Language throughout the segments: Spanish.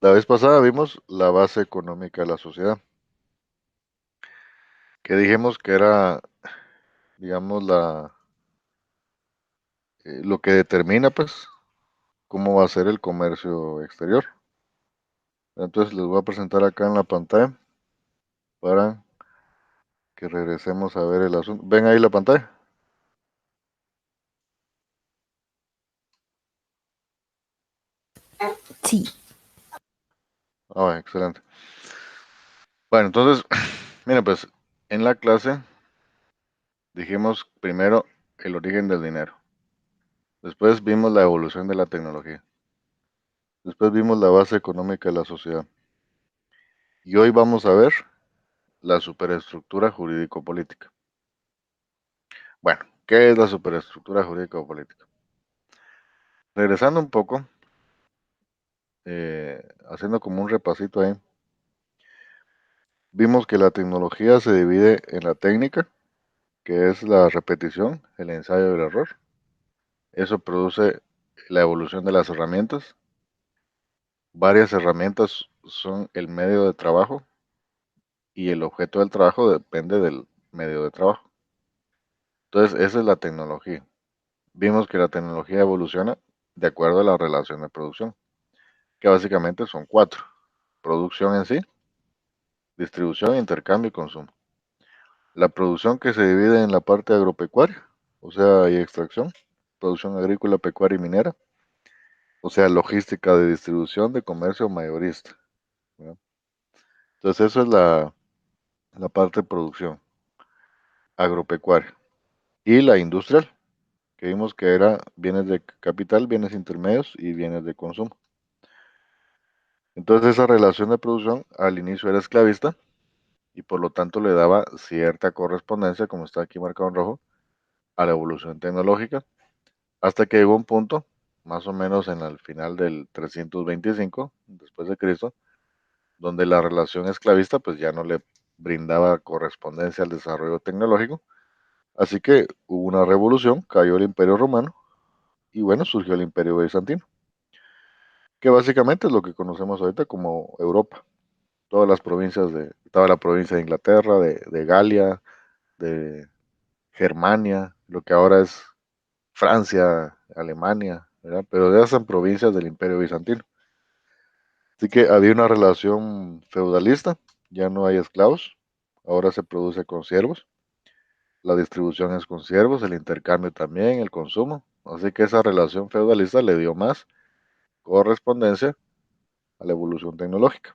La vez pasada vimos la base económica de la sociedad, que dijimos que era, digamos, lo que determina, pues, cómo va a ser el comercio exterior. Entonces les voy a presentar acá en la pantalla para que regresemos a ver el asunto. ¿Ven ahí la pantalla? Sí, Ah, excelente. Bueno, entonces, miren, pues, en la clase dijimos primero el origen del dinero. Después vimos la evolución de la tecnología. Después vimos la base económica de la sociedad. Y hoy vamos a ver la superestructura jurídico-política. Bueno, ¿qué es la superestructura jurídico-política? Regresando un poco, haciendo como un repasito ahí, vimos que la tecnología se divide en la técnica, que es la repetición, el ensayo y el error. Eso produce la evolución de las herramientas. Varias herramientas son el medio de trabajo y el objeto del trabajo depende del medio de trabajo. Entonces, esa es la tecnología. Vimos que la tecnología evoluciona de acuerdo a la relación de producción, que básicamente son cuatro: producción en sí, distribución, intercambio y consumo. La producción, que se divide en la parte agropecuaria, o sea, y extracción, producción agrícola, pecuaria y minera, o sea, logística de distribución, de comercio mayorista, ¿verdad? Entonces, eso es la parte de producción agropecuaria. Y la industrial, que vimos que era bienes de capital, bienes intermedios y bienes de consumo. Entonces, esa relación de producción al inicio era esclavista y por lo tanto le daba cierta correspondencia, como está aquí marcado en rojo, a la evolución tecnológica, hasta que llegó un punto, más o menos en el final del 325 después de Cristo, donde la relación esclavista pues ya no le brindaba correspondencia al desarrollo tecnológico, así que hubo una revolución, cayó el Imperio Romano y bueno, surgió el Imperio Bizantino, que básicamente es lo que conocemos ahorita como Europa. Todas las provincias estaba la provincia de Inglaterra, de Galia, de Germania, lo que ahora es Francia, Alemania, ¿verdad? Pero ya son provincias del Imperio Bizantino. Así que había una relación feudalista, ya no hay esclavos, ahora se produce con siervos, la distribución es con siervos, el intercambio también, el consumo. Así que esa relación feudalista le dio más correspondencia a la evolución tecnológica.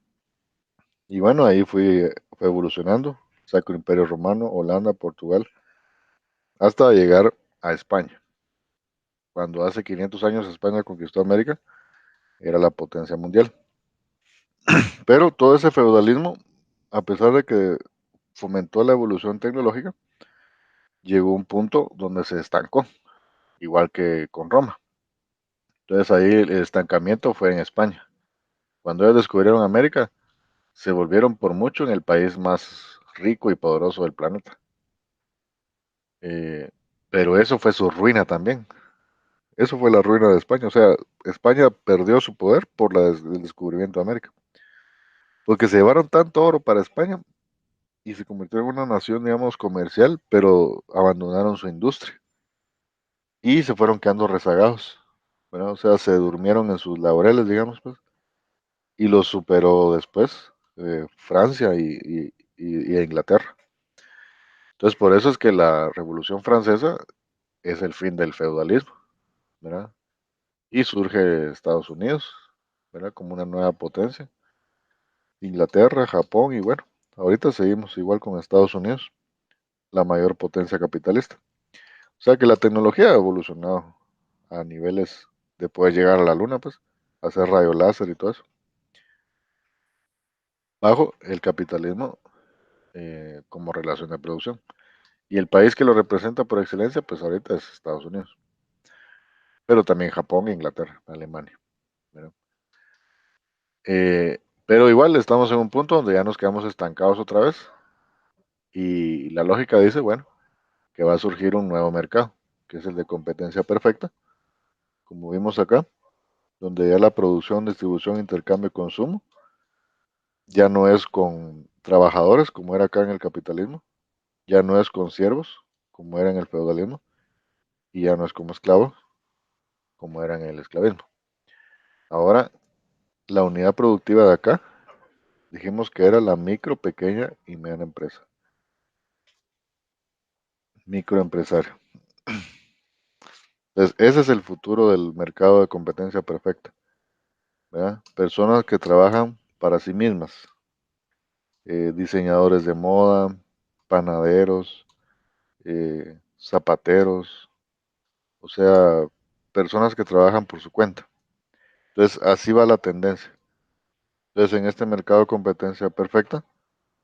Y bueno, ahí fue evolucionando, Sacro Imperio Romano, Holanda, Portugal, hasta llegar a España. Cuando hace 500 años España conquistó América, era la potencia mundial. Pero todo ese feudalismo, a pesar de que fomentó la evolución tecnológica, llegó a un punto donde se estancó, igual que con Roma. Entonces ahí el estancamiento fue en España. Cuando ellos descubrieron América, se volvieron por mucho en el país más rico y poderoso del planeta. Eh, pero eso fue su ruina también. Eso fue la ruina de España. O sea, España perdió su poder por el descubrimiento de América. Porque se llevaron tanto oro para España y se convirtió en una nación, digamos, comercial, pero abandonaron su industria y se fueron quedando rezagados, ¿verdad? O sea, se durmieron en sus laureles, digamos, pues, y los superó después Francia y Inglaterra. Entonces, por eso es que la Revolución Francesa es el fin del feudalismo, ¿verdad? Y surge Estados Unidos, ¿verdad? Como una nueva potencia. Inglaterra, Japón y bueno, ahorita seguimos igual con Estados Unidos, la mayor potencia capitalista. O sea que la tecnología ha evolucionado a niveles de poder llegar a la luna, pues, hacer rayo láser y todo eso, bajo el capitalismo como relación de producción. Y el país que lo representa por excelencia, pues ahorita es Estados Unidos, pero también Japón, Inglaterra, Alemania, ¿verdad? Pero igual estamos en un punto donde ya nos quedamos estancados otra vez y la lógica dice, bueno, que va a surgir un nuevo mercado, que es el de competencia perfecta, como vimos acá, donde ya la producción, distribución, intercambio y consumo ya no es con trabajadores como era acá en el capitalismo, ya no es con siervos como era en el feudalismo y ya no es como esclavos como era en el esclavismo. Ahora, la unidad productiva de acá, dijimos que era la micro, pequeña y mediana empresa, microempresario. Entonces, ese es el futuro del mercado de competencia perfecta, ¿verdad? Personas que trabajan para sí mismas, diseñadores de moda, panaderos, zapateros, o sea, personas que trabajan por su cuenta. Entonces, así va la tendencia. Entonces, en este mercado de competencia perfecta,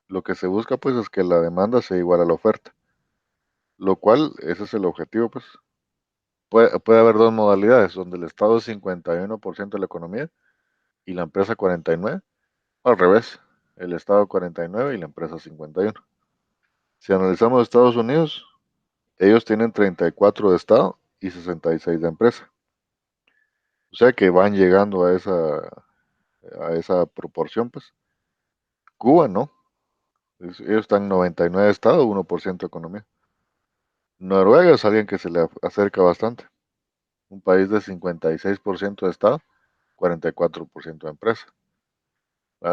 lo que se busca pues es que la demanda sea igual a la oferta, lo cual ese es el objetivo pues. Puede haber dos modalidades, donde el Estado es 51% de la economía y la empresa 49%, o al revés, el Estado 49% y la empresa 51%. Si analizamos Estados Unidos, ellos tienen 34 de Estado y 66 de empresa. O sea que van llegando a esa proporción, pues. Cuba no. Ellos están 99 de Estado, 1% de economía. Noruega es alguien que se le acerca bastante. Un país de 56% de Estado, 44% de empresa.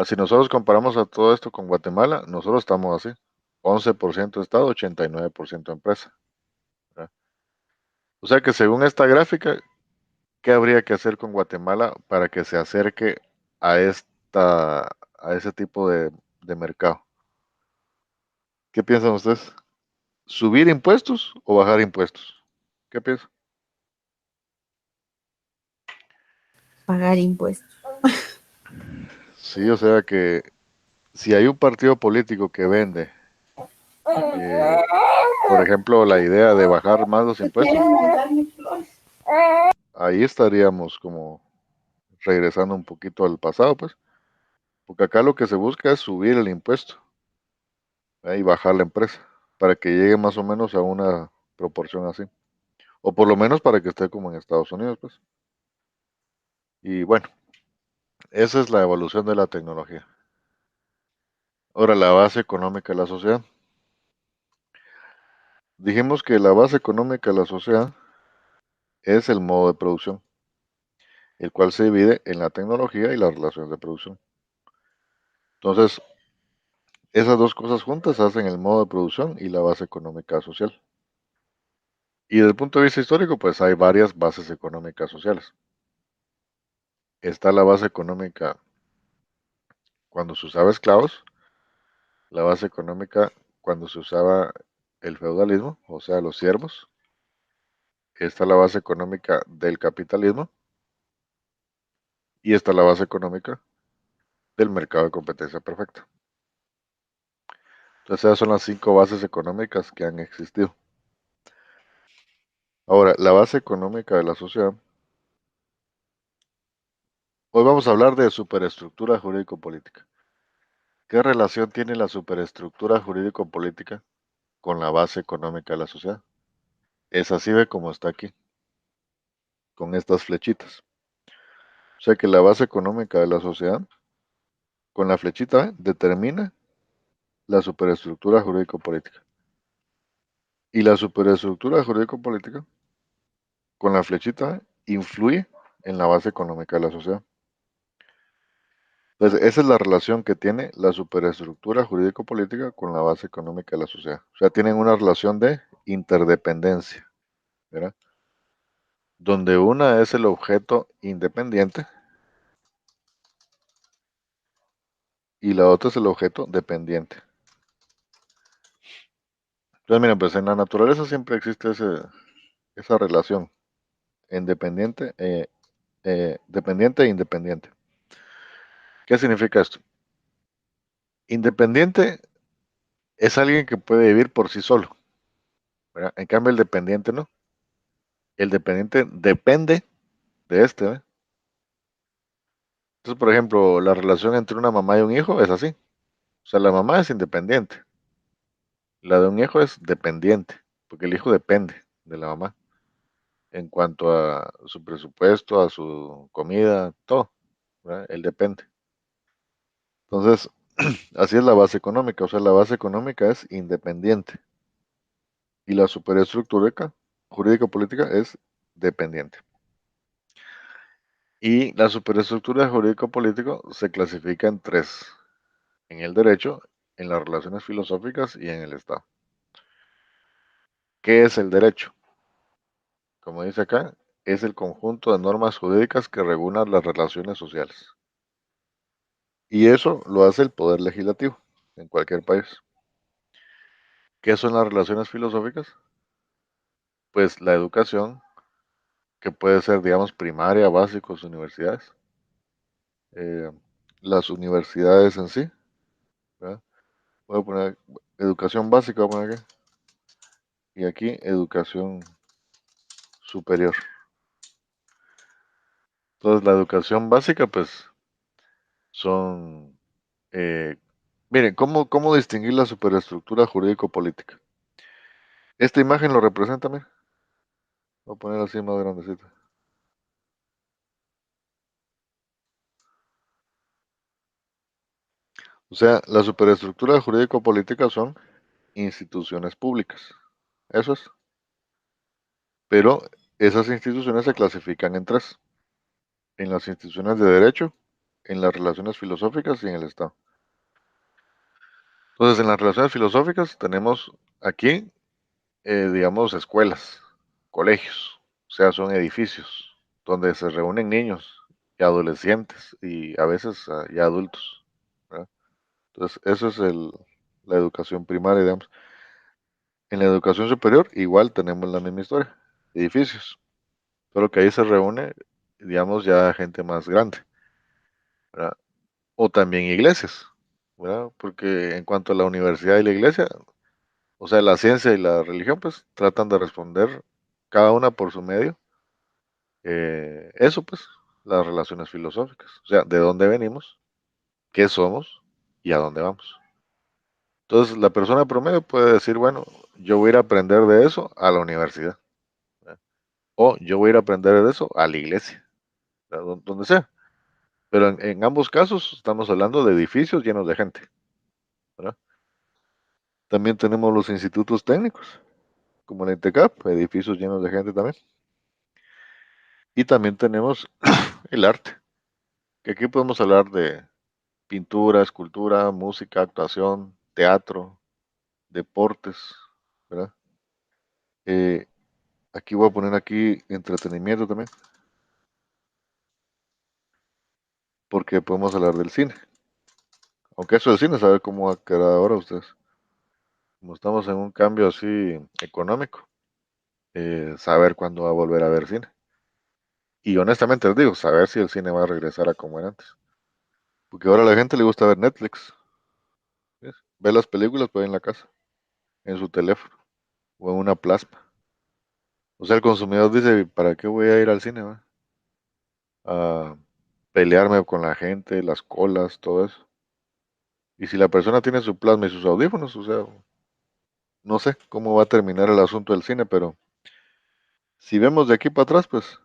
Si nosotros comparamos a todo esto con Guatemala, nosotros estamos así. 11% de Estado, 89% de empresa. ¿Verdad? O sea que según esta gráfica, ¿qué habría que hacer con Guatemala para que se acerque a ese tipo de mercado? ¿Qué piensan ustedes? ¿Subir impuestos o bajar impuestos? ¿Qué piensan? Pagar impuestos. Sí, o sea que si hay un partido político que vende, eh, por ejemplo, la idea de bajar más los impuestos, ahí estaríamos como regresando un poquito al pasado, pues, porque acá lo que se busca es subir el impuesto, y bajar la empresa para que llegue más o menos a una proporción así, o por lo menos para que esté como en Estados Unidos, pues. Y bueno, esa es la evolución de la tecnología. Ahora, la base económica de la sociedad. Dijimos que la base económica de la sociedad es el modo de producción, el cual se divide en la tecnología y las relaciones de producción. Entonces, esas dos cosas juntas hacen el modo de producción y la base económica social. Y desde el punto de vista histórico, pues hay varias bases económicas sociales. Está la base económica cuando se usaba esclavos, la base económica cuando se usaba el feudalismo, o sea, los siervos. Está la base económica del capitalismo y está la base económica del mercado de competencia perfecta. Entonces, esas son las 5 bases económicas que han existido. Ahora, la base económica de la sociedad. Hoy vamos a hablar de superestructura jurídico-política. ¿Qué relación tiene la superestructura jurídico-política con la base económica de la sociedad? Es así ve como está aquí, con estas flechitas. O sea que la base económica de la sociedad, con la flechita, determina la superestructura jurídico-política. Y la superestructura jurídico-política, con la flechita, influye en la base económica de la sociedad. Entonces, esa es la relación que tiene la superestructura jurídico-política con la base económica de la sociedad. O sea, tienen una relación de interdependencia, ¿verdad? Donde una es el objeto independiente y la otra es el objeto dependiente. Entonces, miren, pues en la naturaleza siempre existe esa relación dependiente e independiente. ¿Qué significa esto? Independiente es alguien que puede vivir por sí solo, ¿verdad? En cambio, el dependiente no. El dependiente depende de este, ¿verdad? Entonces, por ejemplo, la relación entre una mamá y un hijo es así. O sea, la mamá es independiente. La de un hijo es dependiente, porque el hijo depende de la mamá. en cuanto a su presupuesto, a su comida, todo, ¿verdad? Él depende. Entonces, así es la base económica, o sea, la base económica es independiente y la superestructura jurídica política es dependiente. Y la superestructura jurídico político se clasifica en tres: en el derecho, en las relaciones filosóficas y en el Estado. ¿Qué es el derecho? Como dice acá, es el conjunto de normas jurídicas que regulan las relaciones sociales. Y eso lo hace el poder legislativo en cualquier país. ¿Qué son las relaciones filosóficas? Pues la educación, que puede ser, digamos, primaria, básicos, universidades. eh, las universidades en sí, ¿verdad? Voy a poner educación básica, voy a poner aquí, y aquí educación superior. Entonces, la educación básica, pues, son, eh, miren, ¿cómo distinguir la superestructura jurídico-política? Esta imagen lo representa, mira. Voy a poner así más grandecita. O sea, la superestructura jurídico-política son instituciones públicas. Eso es. Pero esas instituciones se clasifican en tres: en las instituciones de derecho, en las relaciones filosóficas y en el Estado. Entonces, en las relaciones filosóficas tenemos aquí, digamos, escuelas, colegios, o sea, son edificios donde se reúnen niños y adolescentes y a veces ya adultos, ¿verdad? Entonces, eso es la educación primaria, digamos. En la educación superior, igual tenemos la misma historia, edificios, solo que ahí se reúne, digamos, ya gente más grande, ¿verdad? O también iglesias, ¿verdad? Porque en cuanto a la universidad y la iglesia, o sea, la ciencia y la religión, pues tratan de responder cada una por su medio. Eso, pues, las relaciones filosóficas. O sea, de dónde venimos, qué somos y a dónde vamos. Entonces, la persona promedio puede decir, bueno, yo voy a ir a aprender de eso a la universidad, ¿verdad? O yo voy a ir a aprender de eso a la iglesia, ¿verdad? Donde sea. Pero en ambos casos estamos hablando de edificios llenos de gente, ¿verdad? También tenemos los institutos técnicos, como la INTECAP, edificios llenos de gente también. Y también tenemos el arte, que aquí podemos hablar de pintura, escultura, música, actuación, teatro, deportes, ¿verdad? Eh, aquí voy a poner aquí entretenimiento también, porque podemos hablar del cine. Aunque eso del cine, saber cómo va a quedar ahora ustedes. Como estamos en un cambio así económico, saber cuándo va a volver a ver cine. Y honestamente les digo, saber si el cine va a regresar a como era antes. Porque ahora a la gente le gusta ver Netflix, ¿ves? Ver las películas pues en la casa, en su teléfono o en una plasma. O sea, el consumidor dice, ¿para qué voy a ir al cine, va? A pelearme con la gente, las colas, todo eso. Y si la persona tiene su plasma y sus audífonos, o sea, no sé cómo va a terminar el asunto del cine, pero si vemos de aquí para atrás, pues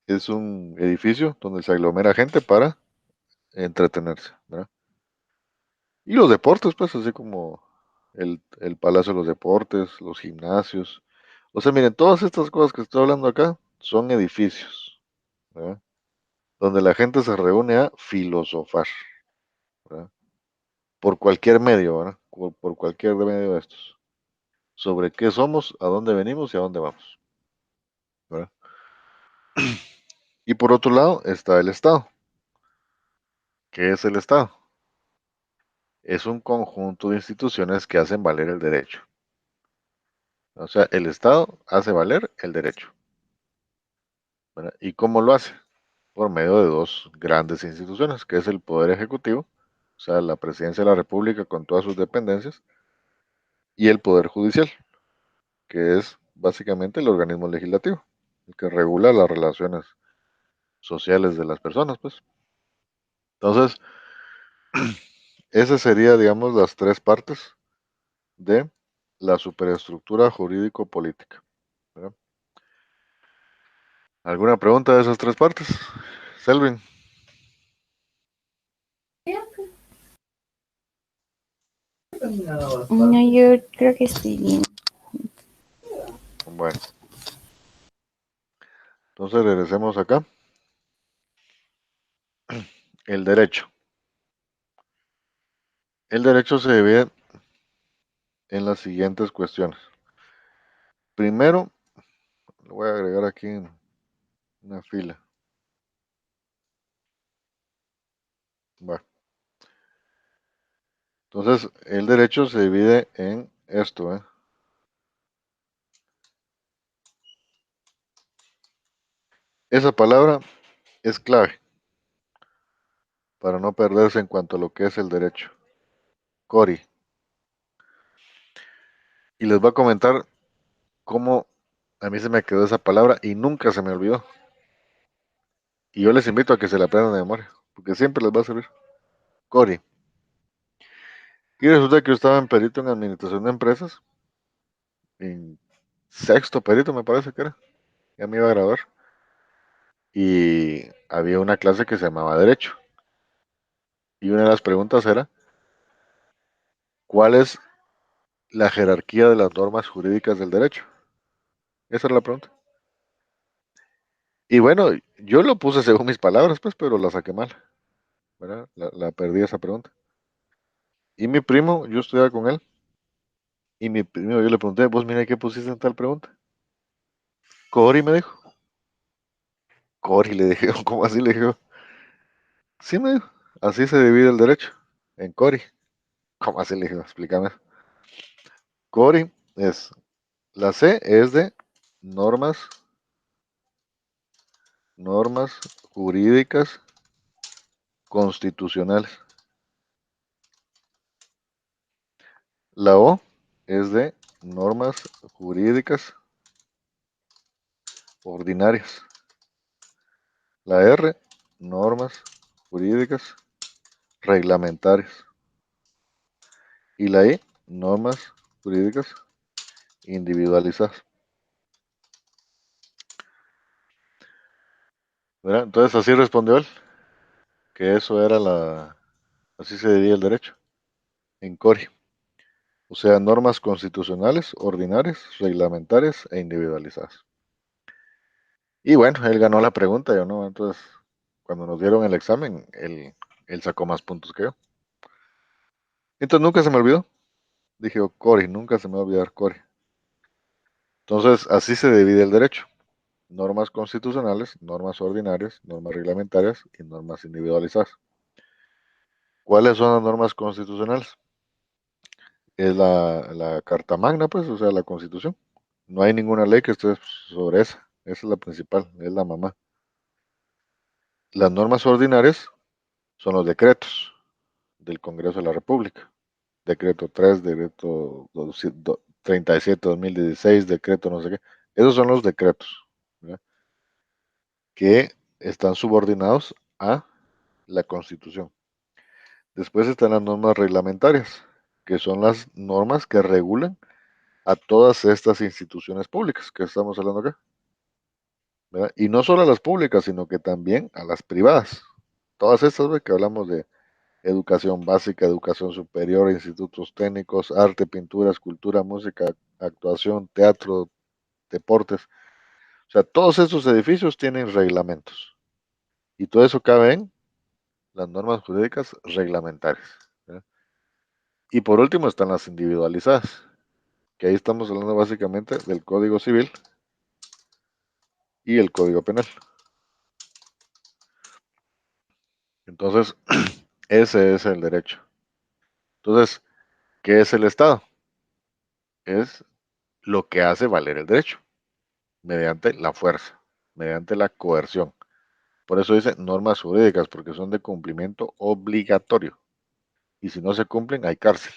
es un edificio donde se aglomera gente para entretenerse, ¿verdad? Y los deportes, pues, así como el Palacio de los Deportes, los gimnasios. O sea, miren, todas estas cosas que estoy hablando acá son edificios, ¿verdad? Donde la gente se reúne a filosofar, ¿verdad? Por cualquier medio, ¿verdad? Por cualquier medio de estos. Sobre qué somos, a dónde venimos y a dónde vamos, ¿verdad? Y por otro lado está el Estado. ¿Qué es el Estado? Es un conjunto de instituciones que hacen valer el derecho. O sea, el Estado hace valer el derecho, ¿verdad? ¿Y cómo lo hace? Por medio de dos grandes instituciones, que es el Poder Ejecutivo, o sea, la Presidencia de la República con todas sus dependencias, y el Poder Judicial, que es básicamente el organismo legislativo, el que regula las relaciones sociales de las personas, pues. Entonces, esas serían, digamos, las tres partes de la superestructura jurídico-política, ¿verdad? ¿Alguna pregunta de esas tres partes? Selvin. No, yo creo que estoy bien. Bueno, entonces regresemos acá. El derecho. El derecho se divide en las siguientes cuestiones. Primero, le voy a agregar aquí una fila. Va. Entonces, el derecho se divide en esto, ¿eh? Esa palabra es clave para no perderse en cuanto a lo que es el derecho. Cori. Y les voy a comentar cómo a mí se me quedó esa palabra y nunca se me olvidó. Y yo les invito a que se la aprendan de memoria, porque siempre les va a servir. Cori. Y resulta que yo estaba en perito en administración de empresas, en sexto perito me parece que era, ya me iba a graduar, y había una clase que se llamaba Derecho. Y una de las preguntas era, ¿cuál es la jerarquía de las normas jurídicas del derecho? Esa era la pregunta. Y bueno, yo lo puse según mis palabras, pues, pero la saqué mal, ¿verdad? La perdí esa pregunta. Y mi primo, yo estudiaba con él, y mi primo, yo le pregunté, vos mira, ¿qué pusiste en tal pregunta? Cori me dijo. Cori, le dije, ¿cómo así? Le dije, sí me dijo, así se divide el derecho, en Cori. ¿Cómo así? Le dije, explícame. Cori es, la C es de normas, normas jurídicas constitucionales. La O es de normas jurídicas ordinarias. La R, normas jurídicas reglamentarias. Y la I, normas jurídicas individualizadas. ¿Verdad? Entonces así respondió él, que eso era así se dividía el derecho, en CORI. O sea, normas constitucionales, ordinarias, reglamentarias e individualizadas. Y bueno, él ganó la pregunta, yo no. Entonces, cuando nos dieron el examen, él sacó más puntos que yo. Entonces nunca se me olvidó. Dije, oh, Cori, nunca se me va a olvidar Cori. Entonces, así se divide el derecho. Normas constitucionales, normas ordinarias, normas reglamentarias y normas individualizadas. ¿Cuáles son las normas constitucionales? Es la Carta Magna, pues, o sea, la Constitución. No hay ninguna ley que esté sobre esa. Esa es la principal, es la mamá. Las normas ordinarias son los decretos del Congreso de la República. Decreto 3, decreto 37-2016, decreto no sé qué. Esos son los decretos, ¿verdad? Que están subordinados a la Constitución. Después están las normas reglamentarias, que son las normas que regulan a todas estas instituciones públicas que estamos hablando acá, ¿verdad? Y no solo a las públicas, sino que también a las privadas. Todas estas, ¿ve? Que hablamos de educación básica, educación superior, institutos técnicos, arte, pintura, escultura, música, actuación, teatro, deportes. O sea, todos estos edificios tienen reglamentos. Y todo eso cabe en las normas jurídicas reglamentarias, ¿verdad? Y por último están las individualizadas, que ahí estamos hablando básicamente del Código Civil y el Código Penal. Entonces, ese es el derecho. Entonces, ¿qué es el Estado? Es lo que hace valer el derecho, mediante la fuerza, mediante la coerción. Por eso dice normas jurídicas, porque son de cumplimiento obligatorio. Y si no se cumplen, hay cárcel.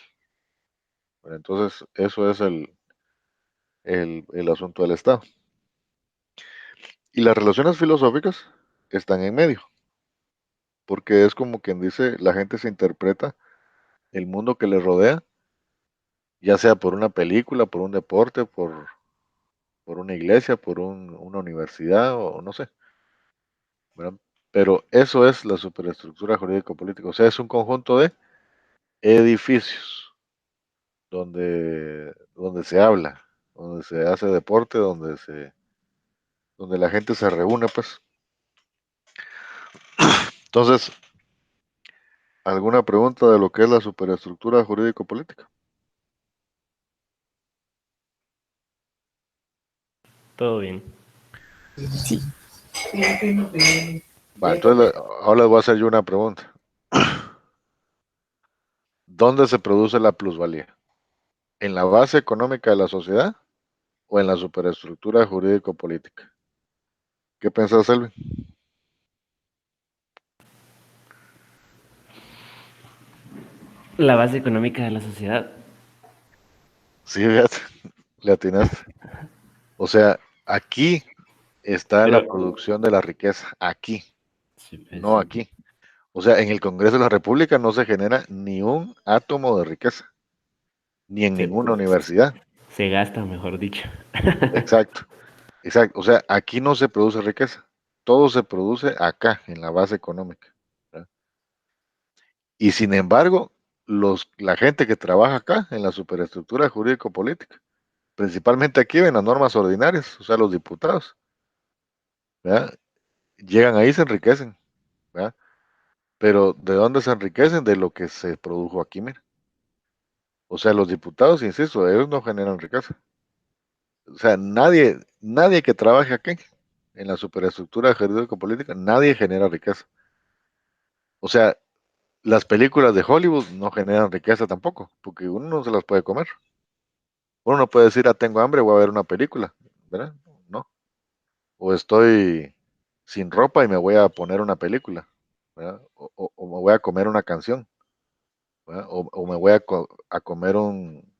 Bueno, entonces, eso es el asunto del Estado. Y las relaciones filosóficas están en medio, porque es como quien dice, la gente se interpreta el mundo que le rodea, ya sea por una película, por un deporte, por una iglesia, por una universidad o no sé, ¿verdad? Pero eso es la superestructura jurídico-política. O sea, es un conjunto de edificios donde se habla, donde se hace deporte, donde la gente se reúne, pues. Entonces, ¿alguna pregunta de lo que es la superestructura jurídico-política? Todo bien. Sí. Va, entonces ahora les voy a hacer yo una pregunta. ¿Dónde se produce la plusvalía? ¿En la base económica de la sociedad o en la superestructura jurídico-política? ¿Qué piensas, Elvin? La base económica de la sociedad. Sí, fíjate, le atinaste. O sea, aquí está la Pero, producción de la riqueza, aquí, sí, pues, no aquí. O sea, en el Congreso de la República no se genera ni un átomo de riqueza, ni en se, ninguna universidad. se gasta, mejor dicho. Exacto, exacto. O sea, aquí no se produce riqueza. Todo se produce acá, en la base económica, ¿verdad? Y sin embargo, la gente que trabaja acá, en la superestructura jurídico-política, principalmente aquí en las normas ordinarias, o sea, los diputados, ¿verdad? Llegan ahí y se enriquecen, ¿verdad? Pero ¿de dónde se enriquecen? De lo que se produjo aquí, mira. O sea, los diputados, insisto, ellos no generan riqueza. O sea, nadie que trabaje aquí en la superestructura jurídico-política, nadie genera riqueza. O sea, las películas de Hollywood no generan riqueza tampoco, porque uno no se las puede comer. Uno no puede decir, ah, tengo hambre, voy a ver una película, ¿verdad? No. O estoy sin ropa y me voy a poner una película, ¿verdad? O me voy a comer una canción, ¿verdad? O me voy a comer un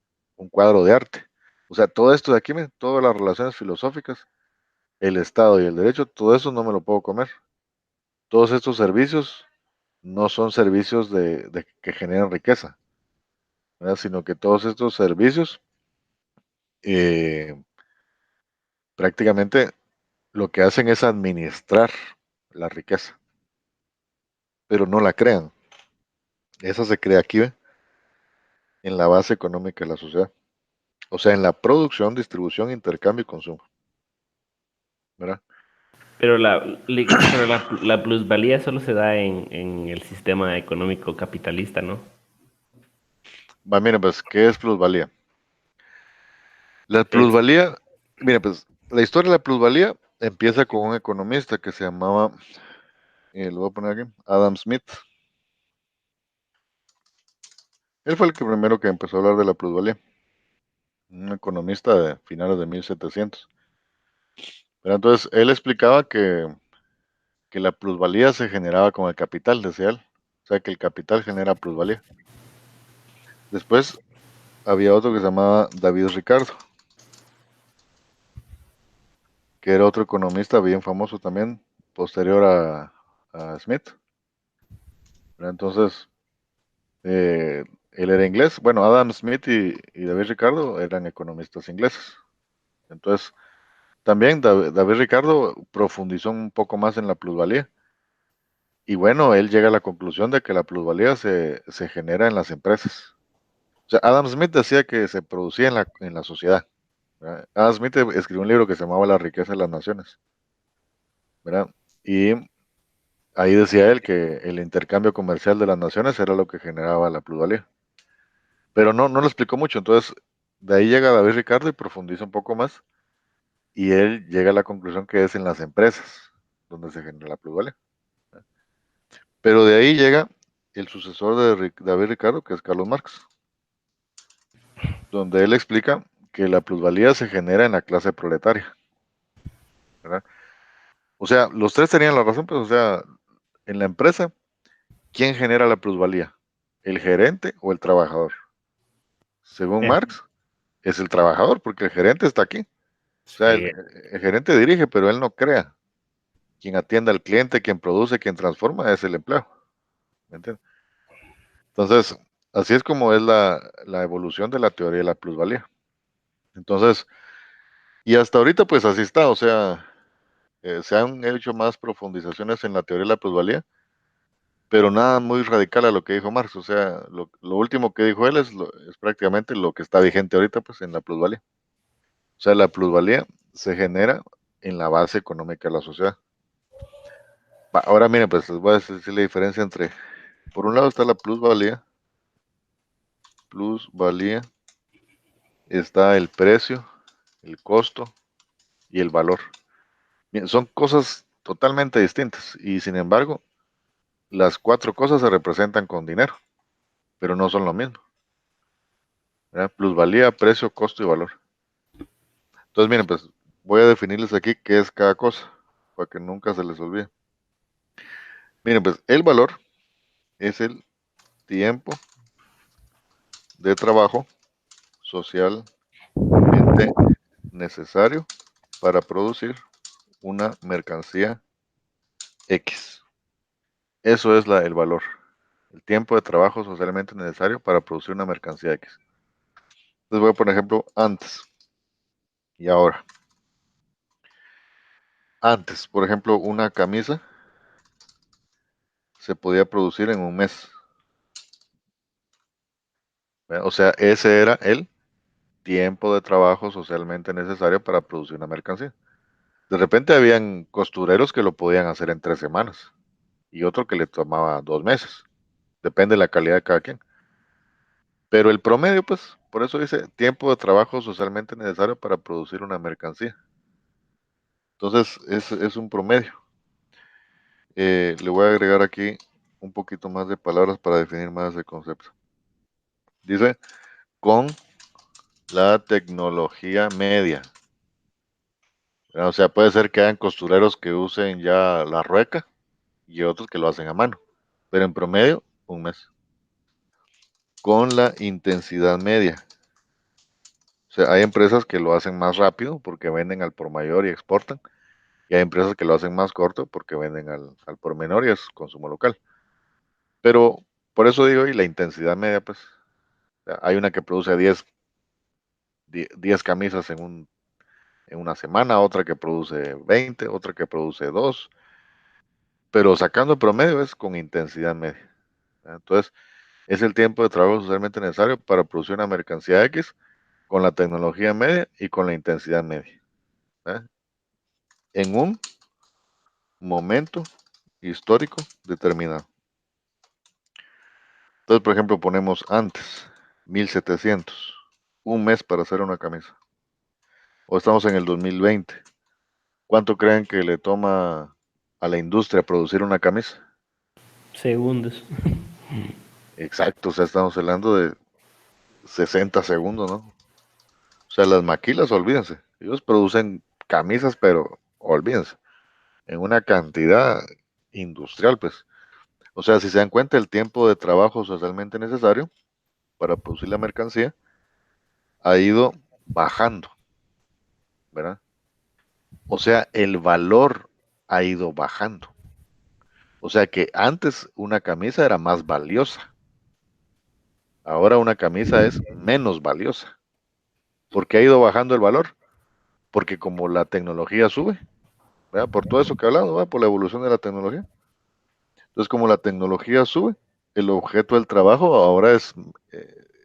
cuadro de arte. O sea, todo esto de aquí, todas las relaciones filosóficas, el Estado y el derecho, todo eso no me lo puedo comer. Todos estos servicios no son servicios de que generan riqueza, ¿verdad? Sino que todos estos servicios eh, prácticamente lo que hacen es administrar la riqueza, pero no la crean. Esa se crea aquí, ¿ve? En la base económica de la sociedad. O sea, en la producción, distribución, intercambio y consumo, ¿verdad? Pero la plusvalía solo se da en el sistema económico capitalista, ¿no? Va, mira, pues, ¿qué es plusvalía? La Es- plusvalía, mira, pues, la historia de la plusvalía empieza con un economista que se llamaba, lo voy a poner aquí, Adam Smith. Él fue el que primero que empezó a hablar de la plusvalía, un economista de finales de 1700. Pero entonces, él explicaba que la plusvalía se generaba con el capital, decía él. O sea, que el capital genera plusvalía. Después había otro que se llamaba David Ricardo, que era otro economista bien famoso también, posterior a Smith. ¿Verdad? Entonces, él era inglés. Bueno, Adam Smith y David Ricardo eran economistas ingleses. Entonces, también David Ricardo profundizó un poco más en la plusvalía. Y bueno, él llega a la conclusión de que la plusvalía se genera en las empresas. O sea, Adam Smith decía que se producía en la sociedad, ¿verdad? Adam Smith escribió un libro que se llamaba La riqueza de las naciones, ¿verdad? Y ahí decía él que el intercambio comercial de las naciones era lo que generaba la plusvalía. Pero no lo explicó mucho, entonces de ahí llega David Ricardo y profundiza un poco más y él llega a la conclusión que es en las empresas donde se genera la plusvalía. Pero de ahí llega el sucesor de David Ricardo, que es Carlos Marx, donde él explica que la plusvalía se genera en la clase proletaria, ¿verdad? O sea, los tres tenían la razón, pues, o sea, en la empresa, ¿quién genera la plusvalía? ¿El gerente o el trabajador? Según eh, Marx, es el trabajador, porque el gerente está aquí. O sea, el, sí. el gerente dirige, pero él no crea. Quien atiende al cliente, quien produce, quien transforma, es el empleo. ¿Me entiendes? Entonces, así es como es la evolución de la teoría de la plusvalía. Entonces, Y hasta ahorita pues así está, o sea, se han hecho más profundizaciones en la teoría de la plusvalía, pero nada muy radical a lo que dijo Marx, o sea, lo último que dijo él es prácticamente lo que está vigente ahorita pues en la plusvalía. O sea, la plusvalía se genera en la base económica de la sociedad. Ahora miren, pues les voy a decir la diferencia entre, por un lado está la plusvalía está el precio, el costo y el valor. Bien, son cosas totalmente distintas y sin embargo, las cuatro cosas se representan con dinero, pero no son lo mismo. ¿Verdad? Plusvalía, precio, costo y valor. Entonces, miren, pues voy a definirles aquí qué es cada cosa, para que nunca se les olvide. Miren, pues el valor es el tiempo de trabajo socialmente necesario para producir una mercancía X. Eso es el valor, el tiempo de trabajo socialmente necesario para producir una mercancía X. Les voy a poner ejemplo antes y ahora. Antes, por ejemplo, una camisa se podía producir en un mes. ¿Verdad? O sea, ese era el tiempo de trabajo socialmente necesario para producir una mercancía. De repente habían costureros que lo podían hacer en 3 semanas y otro que le tomaba 2 meses. Depende de la calidad de cada quien. Pero el promedio, pues, por eso dice tiempo de trabajo socialmente necesario para producir una mercancía. Entonces, es un promedio. Le voy a agregar aquí un poquito más de palabras para definir más el concepto. Dice, con la tecnología media. O sea, puede ser que hayan costureros que usen ya la rueca y otros que lo hacen a mano. Pero en promedio, un mes. Con la intensidad media. O sea, hay empresas que lo hacen más rápido porque venden al por mayor y exportan. Y hay empresas que lo hacen más corto porque venden al por menor y es consumo local. Pero por eso digo, y la intensidad media, pues, hay una que produce 10 camisas en una semana, otra que produce 20, otra que produce 2, pero sacando el promedio es con intensidad media. Entonces, es el tiempo de trabajo socialmente necesario para producir una mercancía X con la tecnología media y con la intensidad media. ¿Verdad? En un momento histórico determinado. Entonces, por ejemplo, ponemos antes, 1700, un mes para hacer una camisa. O estamos en el 2020. ¿Cuánto creen que le toma a la industria producir una camisa? Segundos. Exacto, o sea, estamos hablando de 60 segundos, ¿no? O sea, las maquilas, olvídense. Ellos producen camisas, pero olvídense, en una cantidad industrial, pues. O sea, si se dan cuenta, el tiempo de trabajo socialmente necesario para producir la mercancía ha ido bajando, ¿verdad? O sea, el valor ha ido bajando. O sea que antes una camisa era más valiosa. Ahora una camisa es menos valiosa. ¿Por qué ha ido bajando el valor? Porque como la tecnología sube, ¿verdad? Por todo eso que hablamos, ¿verdad? Por la evolución de la tecnología. Entonces, como la tecnología sube, el objeto del trabajo ahora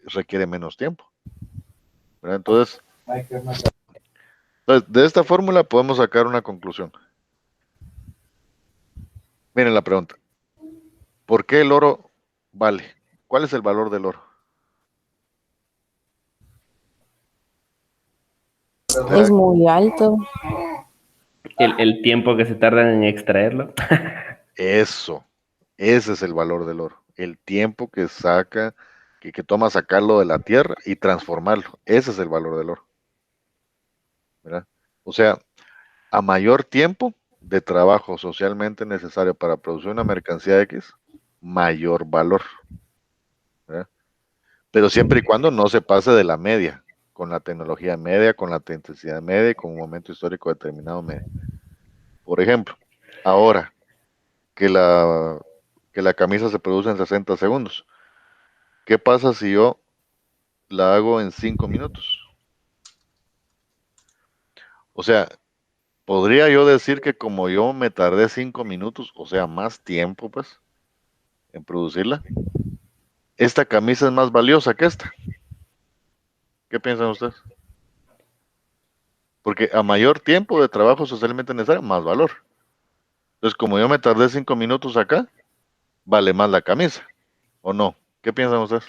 requiere menos tiempo, ¿verdad? Entonces, de esta fórmula podemos sacar una conclusión. Miren la pregunta. ¿Por qué el oro vale? ¿Cuál es el valor del oro? Es muy alto. El tiempo que se tardan en extraerlo. Eso, ese es el valor del oro. El tiempo que saca, que toma sacarlo de la tierra y transformarlo. Ese es el valor del oro, ¿verdad? O sea, a mayor tiempo de trabajo socialmente necesario para producir una mercancía X, mayor valor, ¿verdad? Pero siempre y cuando no se pase de la media, con la tecnología media, con la intensidad media y con un momento histórico determinado medio. Por ejemplo, ahora que la camisa se produce en 60 segundos, ¿qué pasa si yo la hago en 5 minutos? O sea, podría yo decir que como yo me tardé 5 minutos, o sea, más tiempo, pues, en producirla, esta camisa es más valiosa que esta. ¿Qué piensan ustedes? Porque a mayor tiempo de trabajo socialmente necesario, más valor. Entonces, como yo me tardé 5 minutos acá, vale más la camisa, ¿o no? ¿Qué piensan ustedes?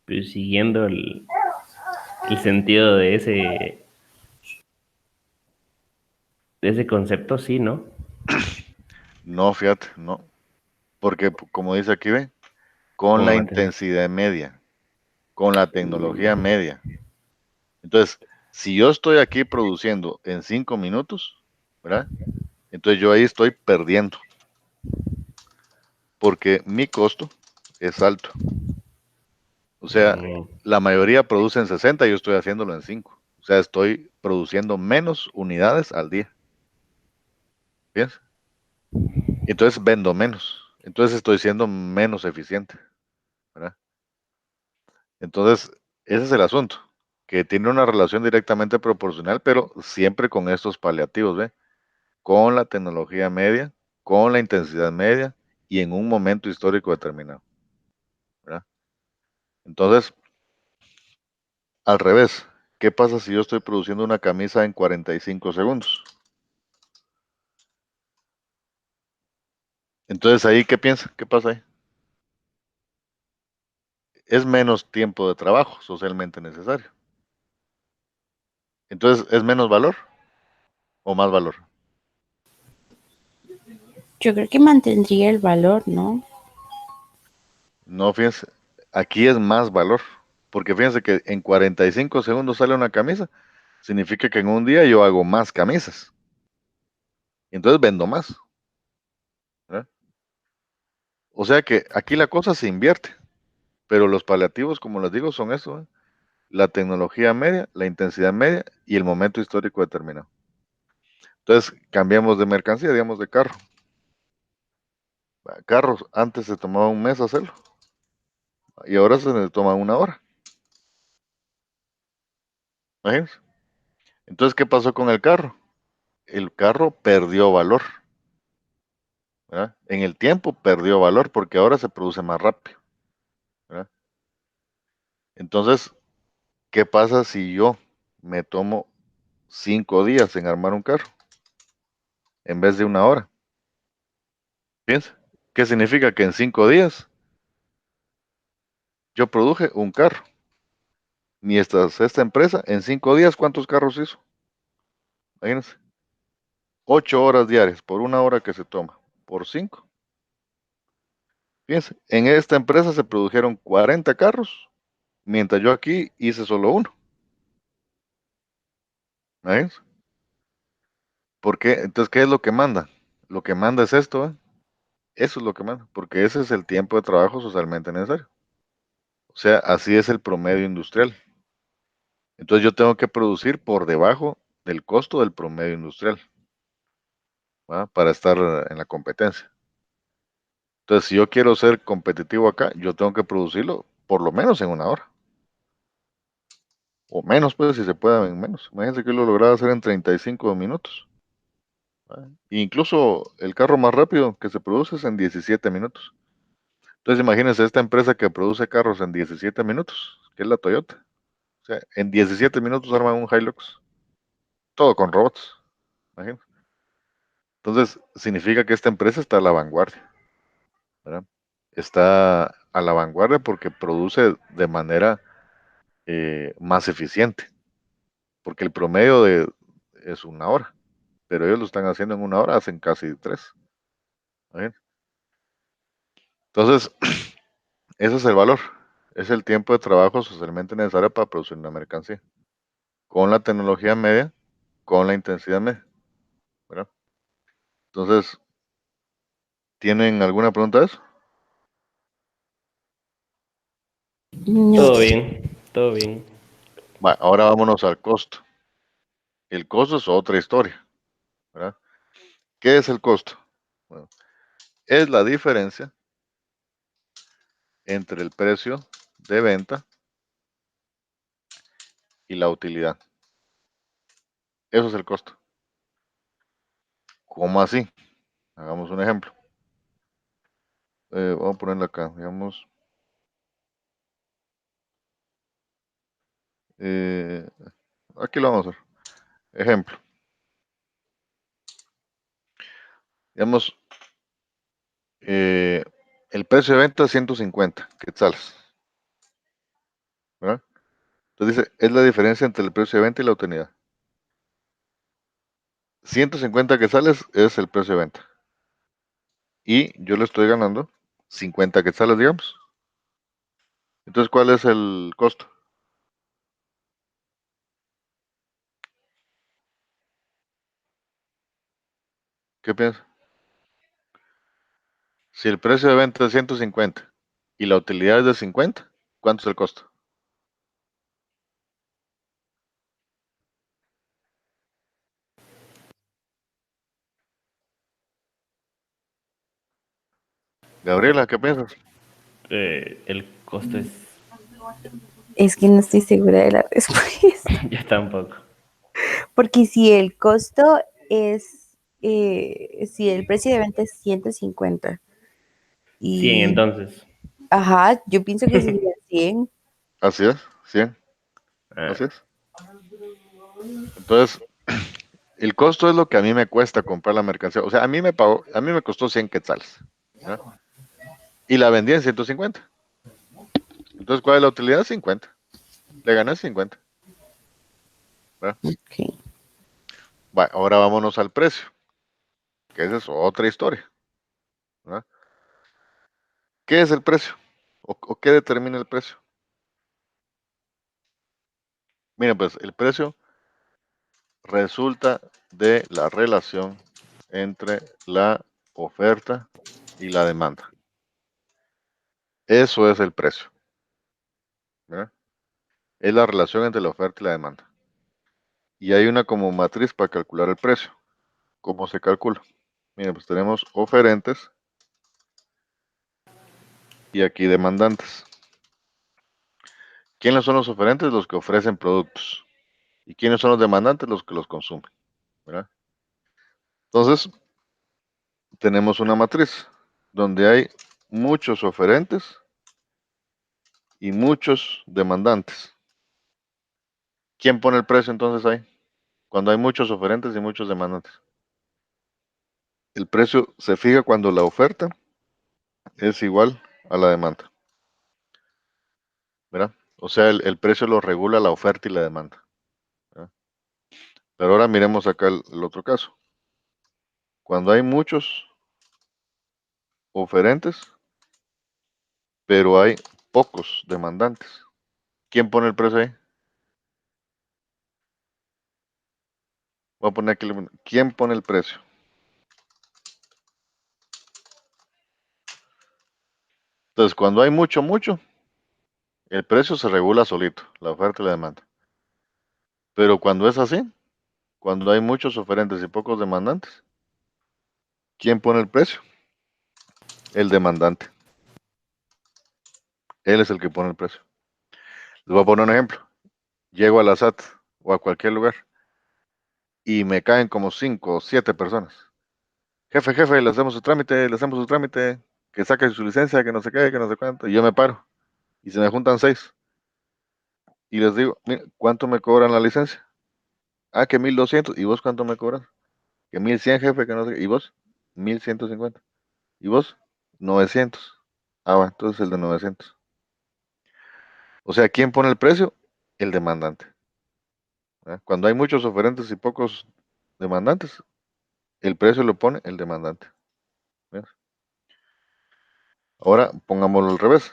Pues siguiendo el sentido de ese concepto, sí, ¿no? No, fíjate, no. Porque como dice aquí, ve, con Con la la ten- intensidad media, con la tecnología media. Entonces, si yo estoy aquí produciendo en 5 minutos, ¿verdad? Entonces yo ahí estoy perdiendo, porque mi costo es alto. O sea, Mm, la mayoría produce en 60 y yo estoy haciéndolo en 5. O sea, estoy produciendo menos unidades al día. ¿Bien? Entonces vendo menos. Entonces estoy siendo menos eficiente, ¿verdad? Entonces, ese es el asunto, que tiene una relación directamente proporcional, pero siempre con estos paliativos, ¿ve? Con la tecnología media, con la intensidad media y en un momento histórico determinado, ¿verdad? Entonces, al revés, ¿qué pasa si yo estoy produciendo una camisa en 45 segundos? Entonces, ahí, ¿qué piensa? ¿Qué pasa ahí? Es menos tiempo de trabajo socialmente necesario. Entonces, ¿es menos valor o más valor? Yo creo que mantendría el valor, ¿no? No, fíjense, aquí es más valor, porque fíjense que en 45 segundos sale una camisa, significa que en un día yo hago más camisas, y entonces vendo más, ¿verdad? O sea que aquí la cosa se invierte, pero los paliativos, como les digo, son eso, ¿eh? La tecnología media, la intensidad media y el momento histórico determinado. Entonces, cambiamos de mercancía, digamos de carro. Carros, antes se tomaba un mes hacerlo, y ahora se le toma una hora, imagínense. Entonces, ¿qué pasó con el carro? El carro perdió valor, ¿verdad? En el tiempo perdió valor porque ahora se produce más rápido, ¿verdad? Entonces, ¿qué pasa si yo me tomo 5 días en armar un carro en vez de una hora? Piensa, ¿qué significa que en 5 días yo produje un carro? Mientras esta empresa en 5 días, ¿cuántos carros hizo? Imagínense, 8 horas diarias por una hora que se toma, por 5. Fíjense, en esta empresa se produjeron 40 carros, mientras yo aquí hice solo uno. Imagínense. ¿Por qué? Entonces, ¿qué es lo que manda? Lo que manda es esto, ¿eh? Eso es lo que manda, porque ese es el tiempo de trabajo socialmente necesario. O sea, así es el promedio industrial. Entonces yo tengo que producir por debajo del costo del promedio industrial, ¿va? Para estar en la competencia. Entonces, si yo quiero ser competitivo acá, yo tengo que producirlo por lo menos en una hora. O menos, pues, si se puede, en menos. Imagínense que yo lo lograba hacer en 35 minutos. ¿Va? E incluso el carro más rápido que se produce es en 17 minutos. Entonces, imagínense esta empresa que produce carros en 17 minutos, que es la Toyota. O sea, en 17 minutos arman un Hilux, todo con robots. Imagínense. Entonces, significa que esta empresa está a la vanguardia, ¿verdad? Está a la vanguardia porque produce de manera más eficiente, porque el promedio es una hora, pero ellos lo están haciendo en una hora, hacen casi tres. ¿Imagínense? Entonces, ese es el valor, es el tiempo de trabajo socialmente necesario para producir una mercancía, con la tecnología media, con la intensidad media, ¿verdad? Entonces, ¿tienen alguna pregunta de eso? No. todo bien, todo bien. Ahora vámonos al costo. El costo es otra historia, ¿verdad? ¿Qué es el costo? Bueno, es la diferencia entre el precio de venta y la utilidad. Eso es el costo. ¿Cómo así? Hagamos un ejemplo. Vamos a ponerlo acá, digamos. eh, Aquí lo vamos a hacer. Ejemplo. Digamos, el precio de venta es 150 quetzales. ¿Verdad? Entonces dice, es la diferencia entre el precio de venta y la utilidad. 150 quetzales es el precio de venta. Y yo le estoy ganando 50 quetzales, digamos. Entonces, ¿cuál es el costo? ¿Qué piensa? Si el precio de venta es 150 y la utilidad es de 50, ¿cuánto es el costo? Gabriela, ¿qué piensas? El costo es... Es que no estoy segura de la respuesta. Yo tampoco. Porque si el costo es, si el precio de venta es 150 100 y, entonces. ajá, yo pienso que sería 100. Así es, 100, Ah, así es. Entonces, el costo es lo que a mí me cuesta comprar la mercancía. O sea, a mí me costó 100 quetzales. ¿Ya? Y la vendí en 150. Entonces, ¿cuál es la utilidad? 50. Le gané 50. ¿Verdad? Ok. Ahora vámonos al precio, que esa es otra historia. ¿Verdad? ¿Qué es el precio? ¿O qué determina el precio? Mira, pues el precio resulta de la relación entre la oferta y la demanda. Eso es el precio. ¿Verdad? Es la relación entre la oferta y la demanda. Y hay una como matriz para calcular el precio. ¿Cómo se calcula? Mira, pues tenemos oferentes y aquí demandantes. ¿Quiénes son los oferentes? Los que ofrecen productos. ¿Y quiénes son los demandantes? Los que los consumen. ¿Verdad? Entonces, tenemos una matriz donde hay muchos oferentes y muchos demandantes. ¿Quién pone el precio entonces ahí? Cuando hay muchos oferentes y muchos demandantes. El precio se fija cuando la oferta es igual a la demanda. ¿Verdad? O sea, el precio lo regula la oferta y la demanda. ¿Verdad? Pero ahora miremos acá el otro caso. Cuando hay muchos oferentes, pero hay pocos demandantes. ¿Quién pone el precio ahí? Voy a poner aquí. ¿Quién pone el precio? Entonces, cuando hay mucho, el precio se regula solito, la oferta y la demanda. Pero cuando es así, cuando hay muchos oferentes y pocos demandantes, ¿quién pone el precio? El demandante. Él es el que pone el precio. Les voy a poner un ejemplo. Llego a la SAT o a cualquier lugar y me caen como 5 o 7 personas. Jefe, le hacemos su trámite, que saque su licencia, que no sé qué, que no sé cuánto. Y yo me paro y se me juntan 6. Y les digo, mira, ¿cuánto me cobran la licencia? Ah, que 1200. ¿Y vos cuánto me cobras? Que 1100, jefe, que no sé qué. ¿Y vos? 1150. ¿Y vos? 900. Ah, bueno, entonces el de 900. O sea, ¿quién pone el precio? El demandante. ¿Verdad? Cuando hay muchos oferentes y pocos demandantes, el precio lo pone el demandante. ¿Ves? Ahora pongámoslo al revés.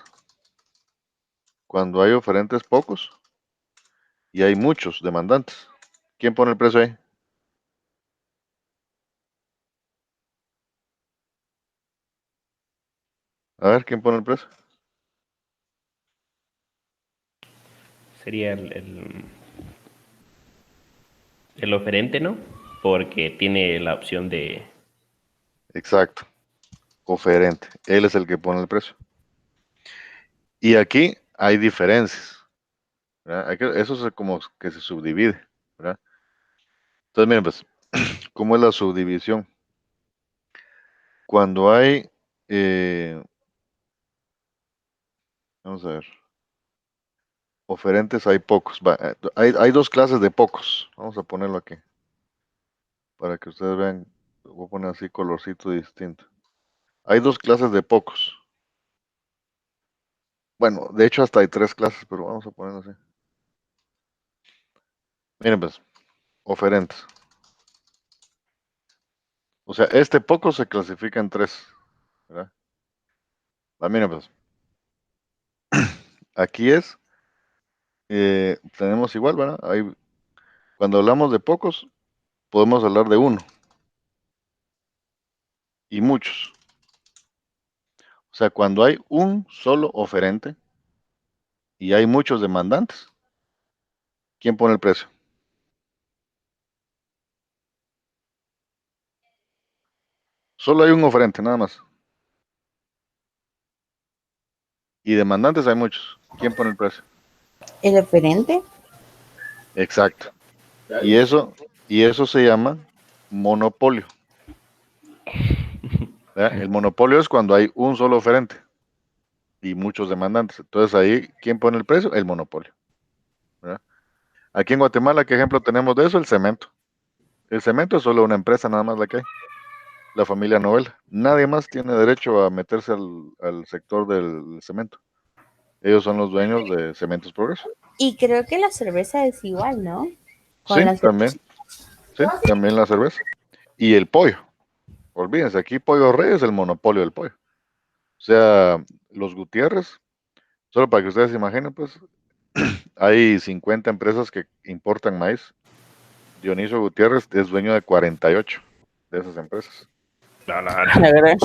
Cuando hay oferentes pocos y hay muchos demandantes, ¿quién pone el precio ahí? A ver, ¿quién pone el precio? sería el oferente, ¿no? Porque tiene la opción de... Exacto, oferente. Él es el que pone el precio. Y aquí hay diferencias. ¿Verdad? Eso es como que se subdivide. ¿Verdad? Entonces, miren, pues, ¿cómo es la subdivisión? Cuando hay, vamos a ver, oferentes hay pocos. Hay dos clases de pocos. Vamos a ponerlo aquí, para que ustedes vean. Voy a poner así colorcito distinto. Hay dos clases de pocos. Bueno, de hecho hasta hay tres clases, pero vamos a ponerlo así. Miren, pues, oferentes. O sea, este poco se clasifica en tres, ¿verdad? Miren, pues, aquí tenemos igual, ¿verdad? Cuando hablamos de pocos, podemos hablar de uno y muchos. O sea, cuando hay un solo oferente y hay muchos demandantes, ¿quién pone el precio? Solo hay un oferente, nada más. Y demandantes hay muchos. ¿Quién pone el precio? ¿El oferente? Exacto. Y eso se llama monopolio. ¿Verdad? El monopolio es cuando hay un solo oferente y muchos demandantes. Entonces ahí, ¿quién pone el precio? El monopolio. ¿Verdad? Aquí en Guatemala, ¿qué ejemplo tenemos de eso? El cemento. El cemento es solo una empresa, nada más la que hay. La familia Novela. Nadie más tiene derecho a meterse al sector del cemento. Ellos son los dueños de Cementos Progreso. Y creo que la cerveza es igual, ¿no? Con Sí, las... también la cerveza. Y el pollo. Olvídense, aquí Pollo Rey es el monopolio del pollo. O sea, los Gutiérrez, solo para que ustedes se imaginen, pues, hay 50 empresas que importan maíz. Dionisio Gutiérrez es dueño de 48 de esas empresas. La verdad.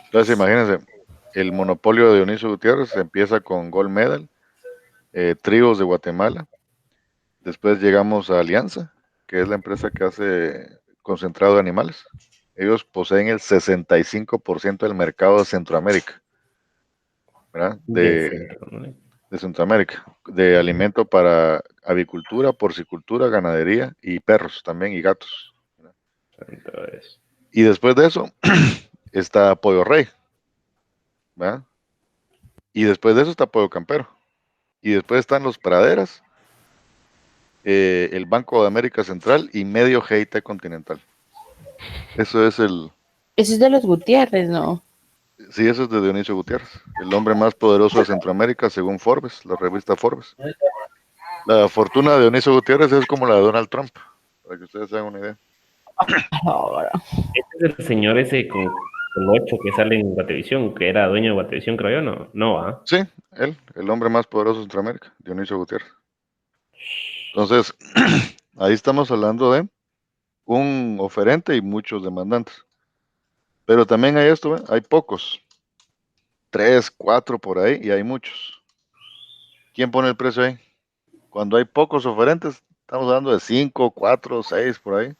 Entonces, imagínense, el monopolio de Dionisio Gutiérrez empieza con Gold Medal, Trigos de Guatemala. Después llegamos a Alianza, que es la empresa que hace concentrado de animales. Ellos poseen el 65% del mercado de Centroamérica, ¿verdad? De centro, ¿no? De Centroamérica, de alimento para avicultura, porcicultura, ganadería y perros también y gatos, ¿verdad? Entonces, Y después de eso está Pollo Rey, ¿verdad? Y después de eso está Pollo Campero. Y después están los Praderas, el Banco de América Central y medio GIT Continental. Eso es Eso es de los Gutiérrez, ¿no? sí, eso es de Dionisio Gutiérrez, el hombre más poderoso de Centroamérica según Forbes, la revista Forbes. La fortuna de Dionisio Gutiérrez es como la de Donald Trump, para que ustedes se hagan una idea. Ahora. este es el señor ese con 8 que sale en Guatevisión, que era dueño de Guatevisión, creo yo, ¿no? No, ¿ah? Sí, él, el hombre más poderoso de Centroamérica, Dionisio Gutiérrez. Entonces, ahí estamos hablando de un oferente y muchos demandantes. Pero también hay esto, ¿ve? Hay pocos, tres, cuatro por ahí, y hay muchos. ¿Quién pone el precio ahí? Cuando hay pocos oferentes, estamos hablando de cinco, cuatro, seis por ahí,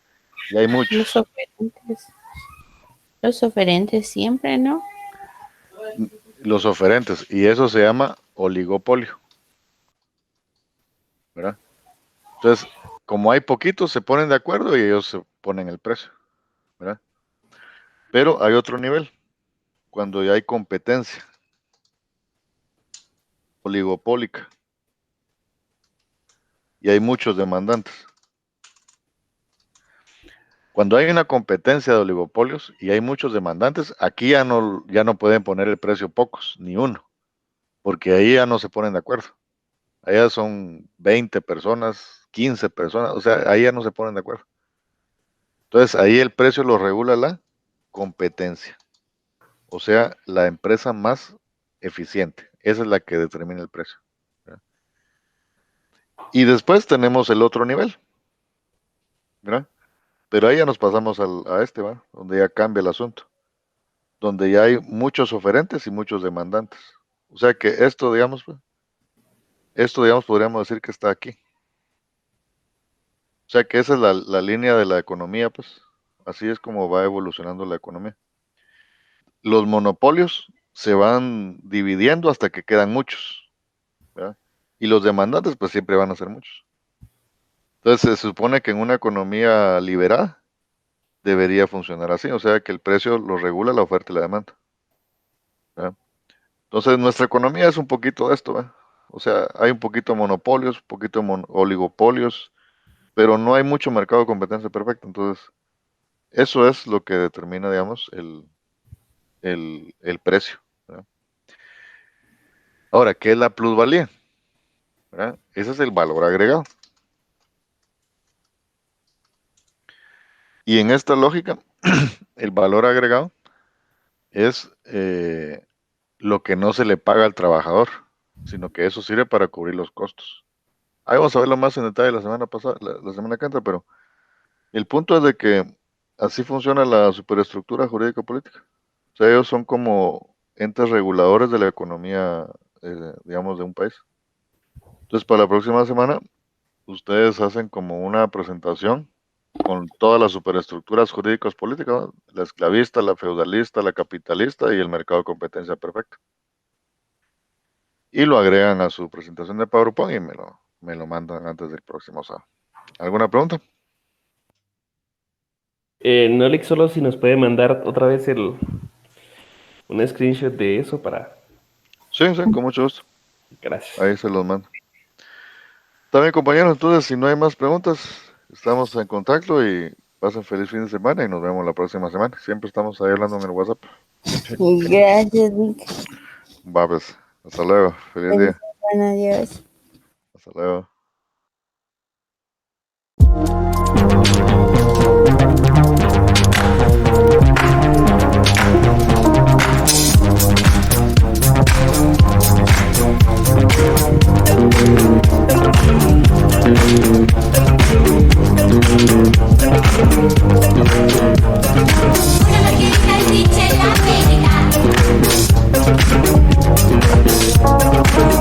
y hay Los muchos. oferentes. Los oferentes siempre, ¿no? Los oferentes, y eso se llama oligopolio, ¿verdad? Entonces, como hay poquitos, se ponen de acuerdo y ellos se ponen el precio, ¿verdad? Pero hay otro nivel, cuando ya hay competencia oligopólica y hay muchos demandantes. Cuando hay una competencia de oligopolios y hay muchos demandantes, aquí ya no pueden poner el precio pocos, ni uno, porque ahí ya no se ponen de acuerdo. Allá son 20 personas, 15 personas, o sea, ahí ya no se ponen de acuerdo. Entonces, ahí el precio lo regula la competencia, o sea, la empresa más eficiente. Esa es la que determina el precio, ¿verdad? Y después tenemos el otro nivel, ¿verdad? Pero ahí ya nos pasamos a este, ¿va? Donde ya cambia el asunto, donde ya hay muchos oferentes y muchos demandantes. O sea que esto, digamos, podríamos decir que está aquí. O sea que esa es la línea de la economía, pues. Así es como va evolucionando la economía. Los monopolios se van dividiendo hasta que quedan muchos, ¿verdad? Y los demandantes, pues siempre van a ser muchos. Entonces se supone que en una economía liberal debería funcionar así, o sea que el precio lo regula la oferta y la demanda. ¿Verdad? Entonces nuestra economía es un poquito de esto, ¿verdad? O sea, hay un poquito de monopolios, un poquito de oligopolios, pero no hay mucho mercado de competencia perfecta. Entonces, eso es lo que determina, digamos, el precio. ¿Verdad? Ahora, ¿qué es la plusvalía? ¿Verdad? Ese es el valor agregado. Y en esta lógica, el valor agregado es lo que no se le paga al trabajador, sino que eso sirve para cubrir los costos. Ahí vamos a verlo más en detalle la semana pasada, la semana que entra, pero el punto es de que así funciona la superestructura jurídica política. O sea, ellos son como entes reguladores de la economía, digamos, de un país. Entonces, para la próxima semana, ustedes hacen como una presentación con todas las superestructuras jurídicas políticas, ¿no? La esclavista, la feudalista, la capitalista y el mercado de competencia perfecta. Y lo agregan a su presentación de PowerPoint y me lo mandan antes del próximo sábado. ¿Alguna pregunta? Nolix, solo si nos puede mandar otra vez un screenshot de eso para... Sí, sí, con mucho gusto. Gracias. Ahí se los mando. Está bien, compañeros. Entonces, si no hay más preguntas, estamos en contacto y pasen feliz fin de semana y nos vemos la próxima semana. Siempre estamos ahí hablando en el WhatsApp. Gracias, Vic. Va, pues. Hasta luego. Feliz Feliz día. semana, adiós. Hasta luego. Una maquinita y dice la América.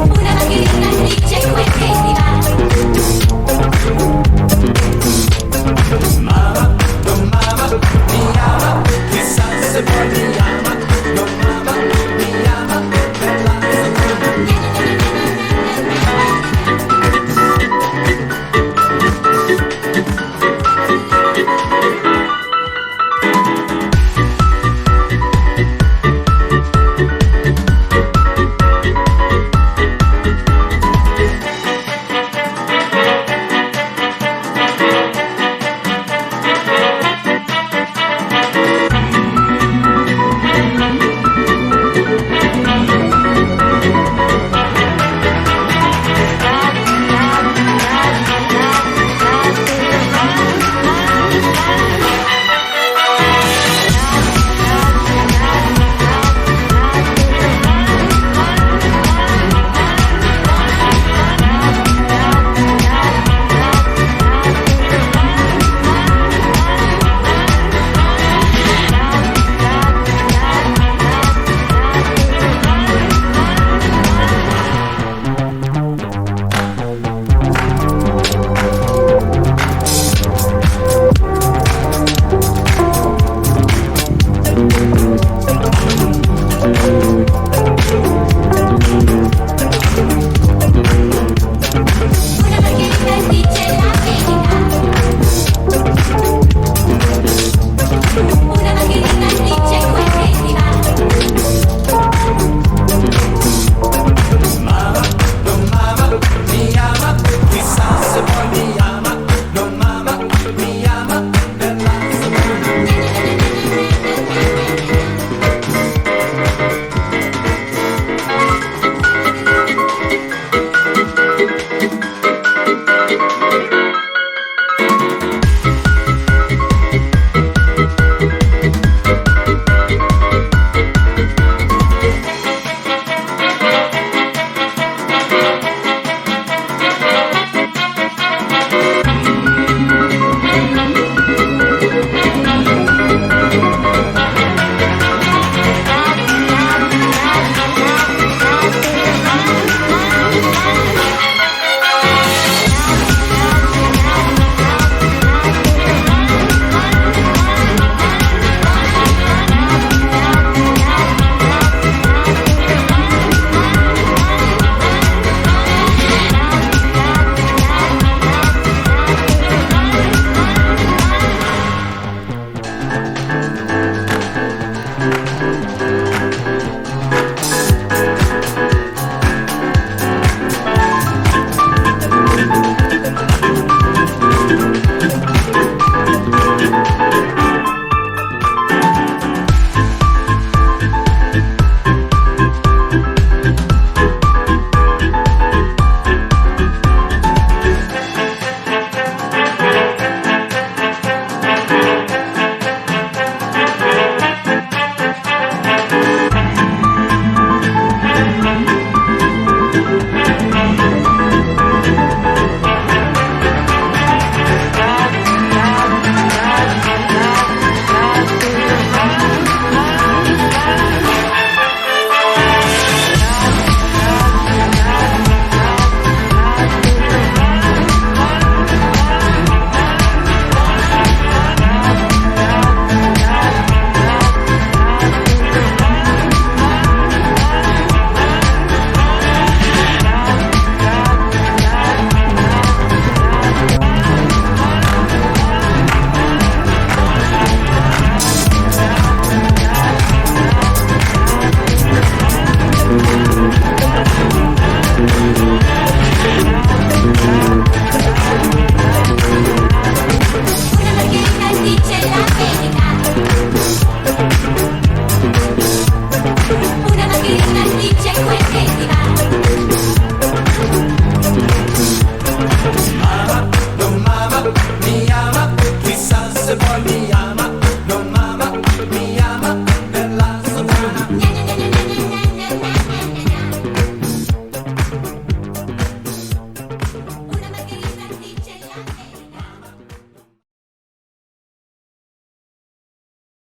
Una maquinita y dice Una maquinita dice